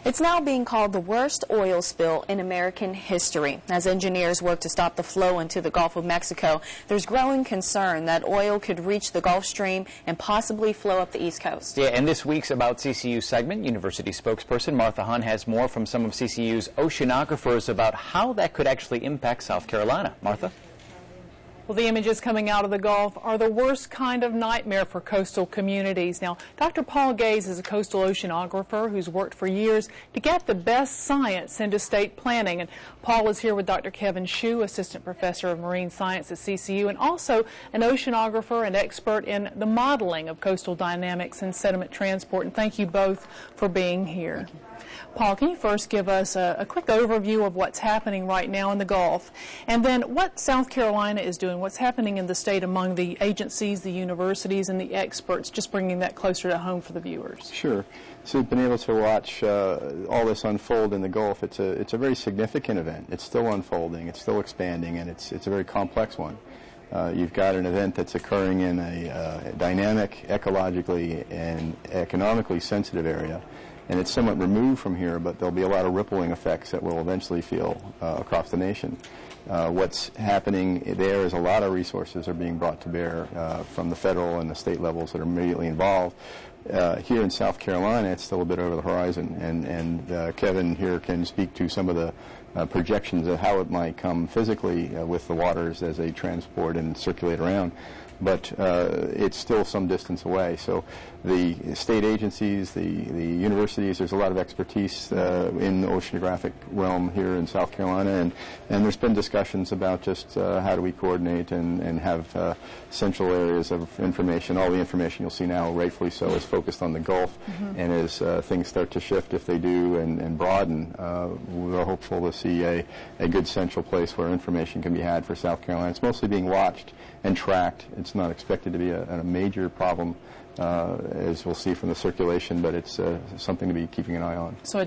It's now being called the worst oil spill in American history. As engineers work to stop the flow into the Gulf of Mexico, there's growing concern that oil could reach the Gulf Stream and possibly flow up the East Coast. Yeah, and this week's About CCU segment, University spokesperson Martha Hunt has more from some of CCU's oceanographers about how that could actually impact South Carolina. Martha? Well, the images coming out of the Gulf are the worst kind of nightmare for coastal communities. Now, Dr. Paul Gaze is a coastal oceanographer who's worked for years to get the best science into state planning. And Paul is here with Dr. Kevin Shue, assistant professor of marine science at CCU, and also an oceanographer and expert in the modeling of coastal dynamics and sediment transport. And thank you both for being here. Paul, can you first give us a quick overview of what's happening right now in the Gulf, and then what South Carolina is doing, what's happening in the state among the agencies, the universities, and the experts, just bringing that closer to home for the viewers? Sure. So we've been able to watch all this unfold in the Gulf. It's a very significant event. It's still unfolding, it's still expanding, and it's a very complex one. You've got an event that's occurring in a dynamic, ecologically, and economically sensitive area. And it's somewhat removed from here, but there'll be a lot of rippling effects that we'll eventually feel across the nation. What's happening there is a lot of resources are being brought to bear from the federal and the state levels that are immediately involved. Here in South Carolina, it's still a bit over the horizon, and Kevin here can speak to some of the projections of how it might come physically with the waters as they transport and circulate around. But it's still some distance away. So the state agencies, the universities, there's a lot of expertise in the oceanographic realm here in South Carolina, and there's been discussions about just how do we coordinate and have central areas of information. All the information you'll see now, rightfully so, is focused on the Gulf, and as things start to shift, if they do, and broaden, we're hopeful to see a good central place where information can be had for South Carolina. It's mostly being watched and tracked. It's not expected to be a major problem, as we'll see from the circulation, but it's something to be keeping an eye on. So